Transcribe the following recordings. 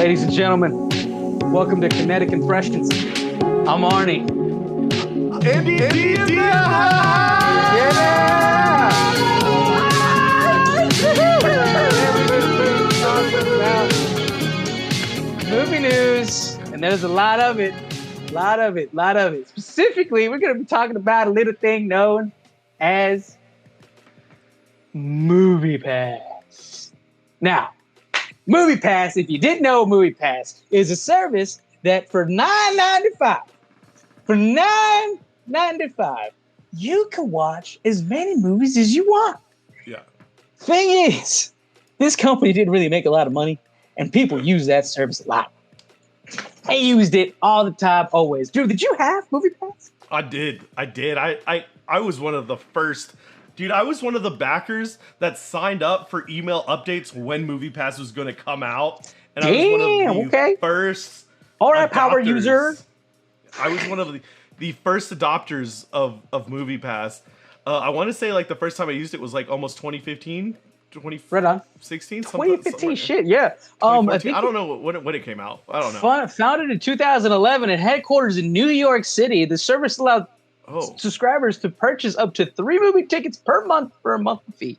Ladies and gentlemen, welcome to Kinetic Impressions. I'm Arnie. Movie news, and there's a lot of it. Specifically, we're going to be talking about a little thing known as Movie Pass. Now, Movie Pass, if you didn't know, Movie Pass is a service that for $9.95, you can watch as many movies as you want. Yeah. Thing is, this company didn't really make a lot of money, and people use that service a lot. I used it all the time, always. Drew, did you have Movie Pass? I did. I was one of the first. Dude, I was one of the backers that signed up for email updates when Movie Pass was going to come out. And I was one of the first all right, power user. I was one of the first adopters of Movie Pass. I want to say like the first time I used it was like almost 2015. 2016? 2015 shit, yeah. I don't know when it came out. I don't know. Founded in 2011 and headquarters in New York City, the service allowed subscribers to purchase up to 3 movie tickets per month for a monthly fee.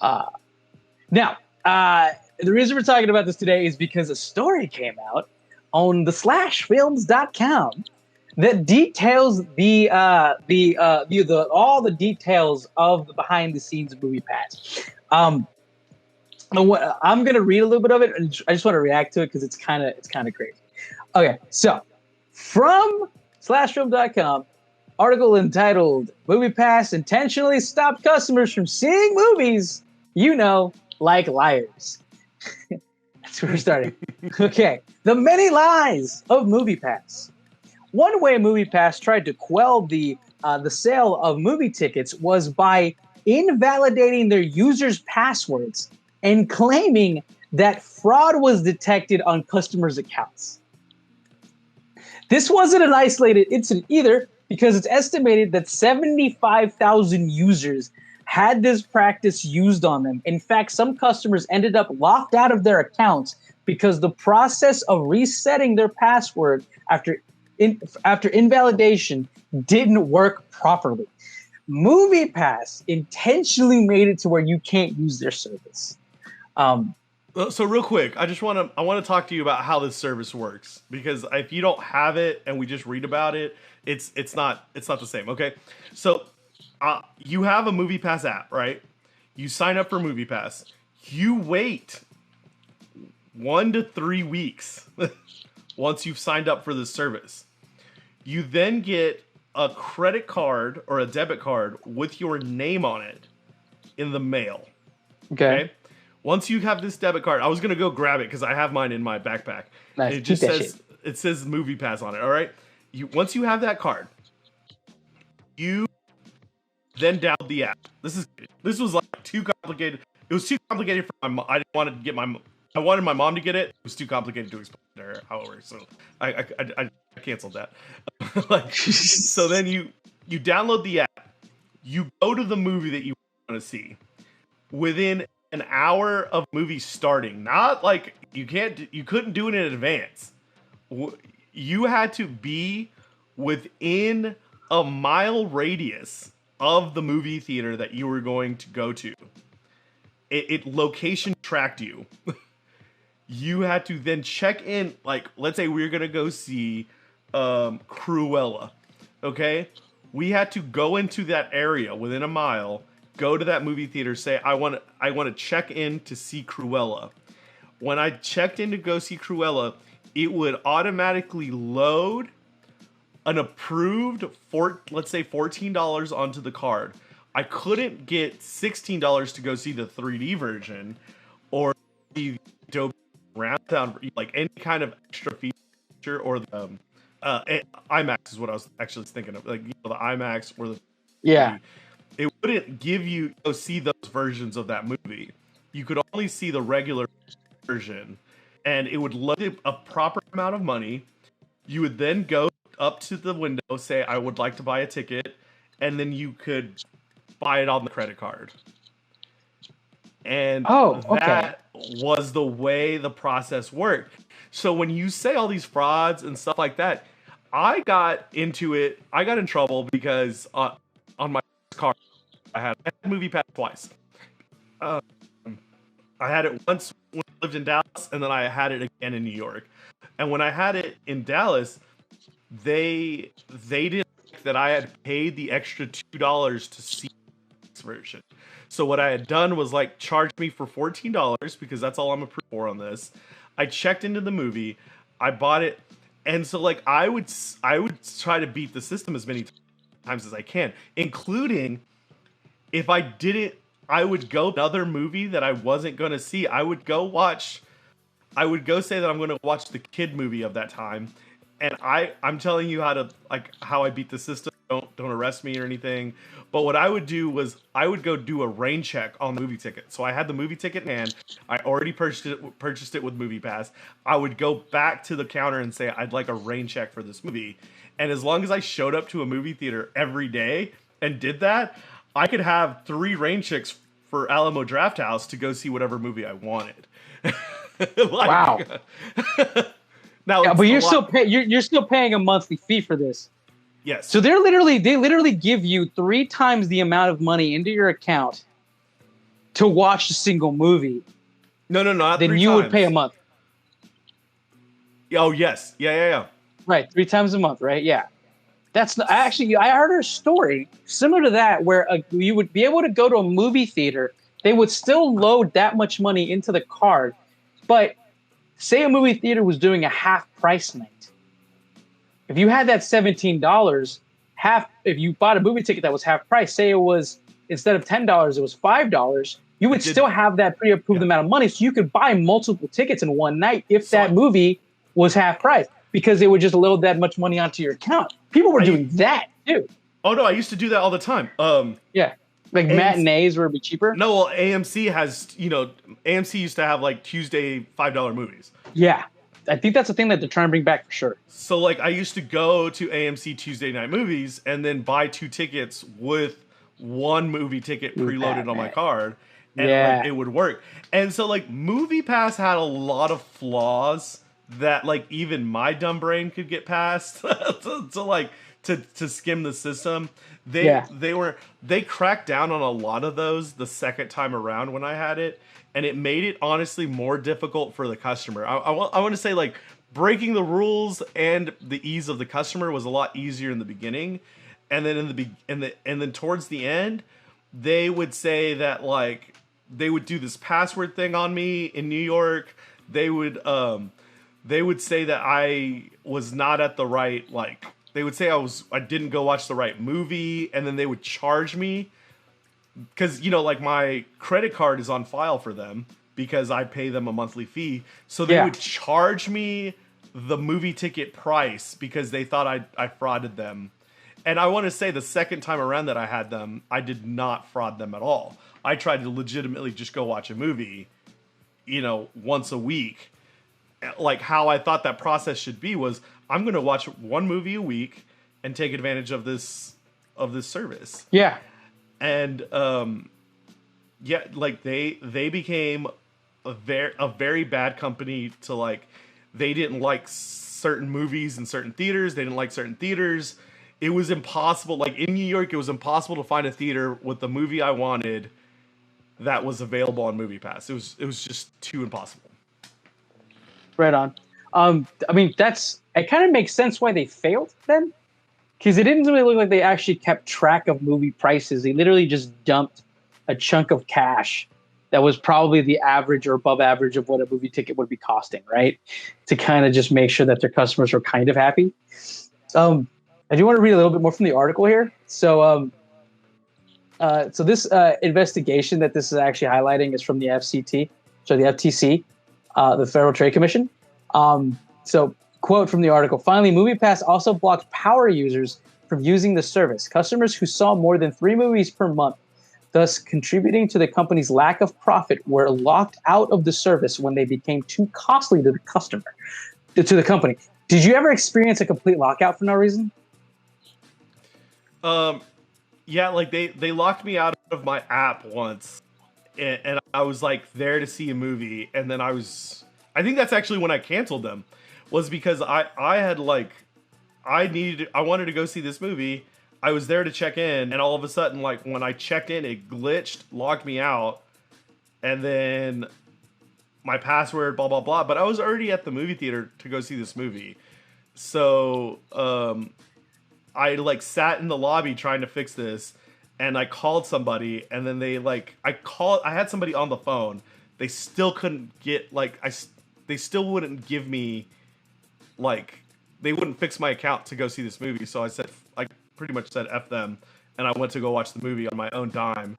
Now, the reason we're talking about this today is because a story came out on the slashfilms.com that details all the details of the behind the scenes of Movie Pass. I'm going to read a little bit of it, and I just want to react to it because it's kind of crazy. Okay, so from slashfilm.com, article entitled "Movie Pass intentionally stopped customers from seeing movies, like liars." That's where we're starting. Okay, the many lies of Movie Pass. One way Movie Pass tried to quell the sale of movie tickets was by invalidating their users' passwords and claiming that fraud was detected on customers' accounts. This wasn't an isolated incident either, because it's estimated that 75,000 users had this practice used on them. In fact, some customers ended up locked out of their accounts because the process of resetting their password after invalidation didn't work properly. Movie Pass intentionally made it to where you can't use their service. So real quick, I want to talk to you about how this service works, because if you don't have it and we just read about it, it's not the same. Okay, so you have a Movie Pass app, right? You sign up for Movie Pass. You wait 1 to 3 weeks once you've signed up for this service. You then get a credit card or a debit card with your name on it in the mail. Okay? Once you have this debit card, I was gonna go grab it because I have mine in my backpack. Nice. It says Movie Pass on it. All right. Once you have that card, you then download the app. This was like too complicated. It was too complicated for my mom. I didn't want to get I wanted my mom to get it. It was too complicated to explain to her how it works. So I canceled that. So then you download the app. You go to the movie that you want to see. Within an hour of movie starting, not like you couldn't do it in advance. You had to be within a mile radius of the movie theater that you were going to go to. It location tracked you. You had to then check in, like, let's say we were going to go see Cruella, okay? We had to go into that area within a mile, go to that movie theater, say, I want to check in to see Cruella. When I checked in to go see Cruella, it would automatically load an approved, let's say $14 onto the card. I couldn't get $16 to go see the 3D version or the Adobe Round, like any kind of extra feature, or the IMAX is what I was actually thinking of, like the IMAX or the 3D. It wouldn't give you go see those versions of that movie. You could only see the regular version, and it would load a proper amount of money. You would then go up to the window, say, I would like to buy a ticket, and then you could buy it on the credit card. And that was the way the process worked. So when you say all these frauds and stuff like that, I got into it. I got in trouble because on my car, I had Movie Pass twice. Uh, I had it once when I lived in Dallas, and then I had it again in New York. And when I had it in Dallas, they didn't like that I had paid the extra $2 to see this version. So what I had done was like charge me for $14 because that's all I'm approved for on this. I checked into the movie, I bought it, and so like I would try to beat the system as many times as I can, including if I didn't, I would go another movie that I wasn't gonna see. I would go say that I'm gonna watch the kid movie of that time, and I'm telling you how to how I beat the system. Don't arrest me or anything. But what I would do was I would go do a rain check on the movie ticket. So I had the movie ticket in hand. I already purchased it with Movie Pass. I would go back to the counter and say I'd like a rain check for this movie. And as long as I showed up to a movie theater every day and did that, I could have 3 rain checks for Alamo Drafthouse to go see whatever movie I wanted. Wow. Now, yeah, but you're still paying a monthly fee for this. Yes. So they literally give you 3 times the amount of money into your account to watch a single movie. No, not then 3 you times. would pay a month. Oh yes, yeah. Right, 3 times a month, right? Yeah. Actually, I heard a story similar to that where you would be able to go to a movie theater. They would still load that much money into the card, but say a movie theater was doing a half price night. If you had that $17, if you bought a movie ticket that was half price, say it was instead of $10, it was $5, you would still have that pre-approved amount of money, so you could buy multiple tickets in one night if that movie was half price, because they would just load that much money onto your account. People were doing that too. Oh no, I used to do that all the time. Yeah, like matinees were a bit cheaper. No, well, AMC has, AMC used to have like Tuesday $5 movies. Yeah. I think that's the thing that they're trying to bring back for sure. So like I used to go to AMC Tuesday night movies and then buy 2 tickets with 1 movie ticket preloaded on my card, and like, it would work. And so like Movie Pass had a lot of flaws that like even my dumb brain could get past to skim the system. They cracked down on a lot of those the second time around when I had it. And it made it honestly more difficult for the customer. I want to say like breaking the rules and the ease of the customer was a lot easier in the beginning, and then and then towards the end, they would say that like they would do this password thing on me in New York. They would say that I was not at the right they would say I didn't go watch the right movie, and then they would charge me. Because, like my credit card is on file for them because I pay them a monthly fee. So they would charge me the movie ticket price because they thought I frauded them. And I want to say the second time around that I had them, I did not fraud them at all. I tried to legitimately just go watch a movie, once a week. Like how I thought that process should be was I'm going to watch 1 movie a week and take advantage of this service. Yeah. And like they became a very bad company to like. They didn't like certain movies in certain theaters. They didn't like certain theaters. It was impossible. Like in New York, it was impossible to find a theater with the movie I wanted that was available on Movie Pass. It was just too impossible. Right on. I mean, it kind of makes sense why they failed then. Because it didn't really look like they actually kept track of movie prices. They literally just dumped a chunk of cash that was probably the average or above average of what a movie ticket would be costing, right? To kind of just make sure that their customers were kind of happy. I do want to read a little bit more from the article here. So this investigation that this is actually highlighting is from the FTC, the Federal Trade Commission. Quote from the article, finally, MoviePass also blocked power users from using the service. Customers who saw more than 3 movies per month, thus contributing to the company's lack of profit, were locked out of the service when they became too costly to the company. Did you ever experience a complete lockout for no reason? Yeah, like they locked me out of my app once, and I was like there to see a movie, and then I was I think that's actually when I canceled them, was because I had like I wanted to go see this movie. I was there to check in, and all of a sudden, like when I checked in, it glitched, logged me out, and then my password, blah blah blah. But I was already at the movie theater to go see this movie, so I like sat in the lobby trying to fix this, and I called somebody, and then they like I had somebody on the phone. They still couldn't get they still wouldn't give me like they wouldn't fix my account to go see this movie. So I pretty much said F them, and I went to go watch the movie on my own dime.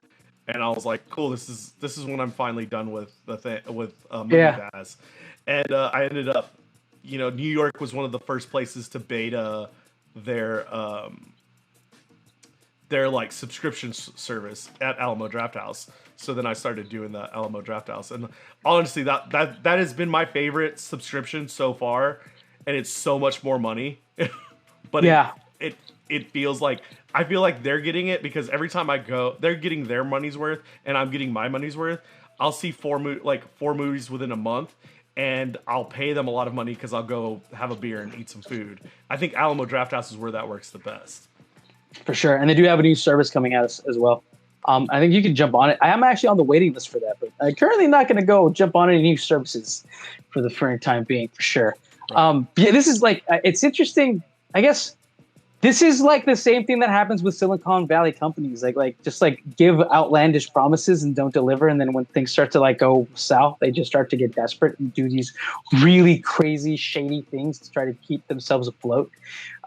And I was like, cool, this is when I'm finally done with the thing with Movie Pass. And I ended up, New York was one of the first places to beta their like subscription service at Alamo Drafthouse. So then I started doing the Alamo Drafthouse, and honestly, that has been my favorite subscription so far, and it's so much more money. But it feels like I feel like they're getting it because every time I go, they're getting their money's worth, and I'm getting my money's worth. I'll see four movies within a month, and I'll pay them a lot of money because I'll go have a beer and eat some food. I think Alamo Drafthouse is where that works the best. For sure. And they do have a new service coming out as well. I think you can jump on it. I am actually on the waiting list for that, but I'm currently not going to go jump on any new services for the current time being, for sure. Right. This is like, it's interesting. I guess this is like the same thing that happens with Silicon Valley companies. Like just give outlandish promises and don't deliver. And then when things start to go south, they just start to get desperate and do these really crazy, shady things to try to keep themselves afloat.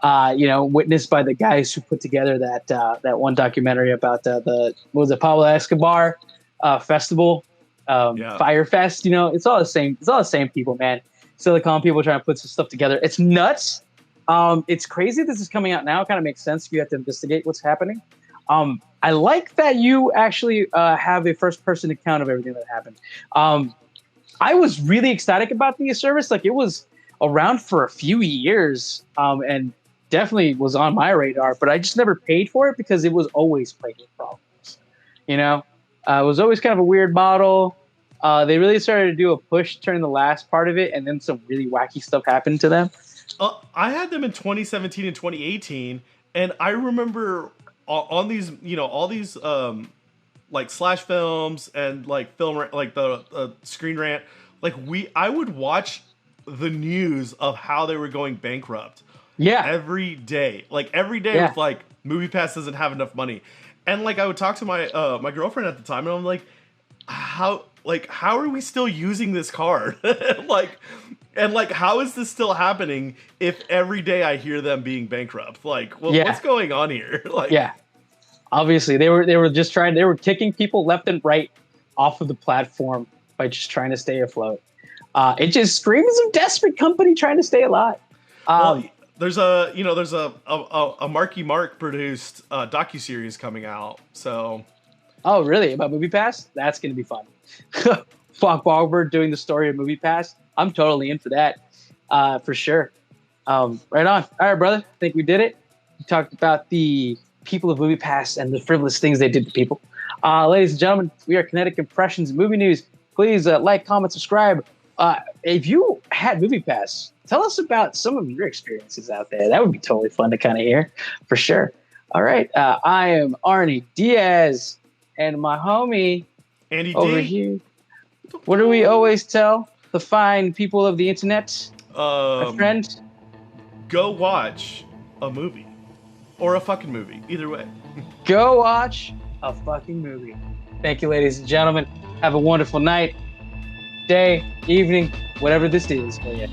Witnessed by the guys who put together that one documentary about what was it, Pablo Escobar festival, Fire Fest. It's all the same. It's all the same people, man. Silicon people trying to put some stuff together. It's nuts. It's crazy this is coming out now. It kind of makes sense. You have to investigate what's happening. I like that you actually have a first-person account of everything that happened. I was really ecstatic about the service. It was around for a few years and definitely was on my radar, but I just never paid for it because it was always plagued with problems. It was always kind of a weird model. They really started to do a push during the last part of it, and then some really wacky stuff happened to them. I had them in 2017 and 2018, and I remember on these, all these slash films and film, the Screen Rant, I would watch the news of how they were going bankrupt. Yeah. Every day. Every day with MoviePass doesn't have enough money. And I would talk to my my girlfriend at the time, and I'm like, how are we still using this card? How is this still happening if every day I hear them being bankrupt? What's going on here? Obviously they were just they were kicking people left and right off of the platform by just trying to stay afloat. It just screams of desperate company trying to stay alive. There's a Marky Mark produced docuseries coming out. So, oh really? About MoviePass? That's gonna be fun. Falk Wahlberg doing the story of MoviePass. I'm totally in for that, for sure. Right on. All right, brother. I think we did it. We talked about the people of MoviePass and the frivolous things they did to people. Ladies and gentlemen, we are Kinetic Impressions Movie News. Please like, comment, subscribe. If you had MoviePass, tell us about some of your experiences out there. That would be totally fun to kind of hear, for sure. All right. I am Arnie Diaz, and my homie Andy over here. What do we always tell the fine people of the internet, my friend? Go watch a movie. Or a fucking movie. Either way. Go watch a fucking movie. Thank you, ladies and gentlemen. Have a wonderful night, day, evening, whatever this is for you.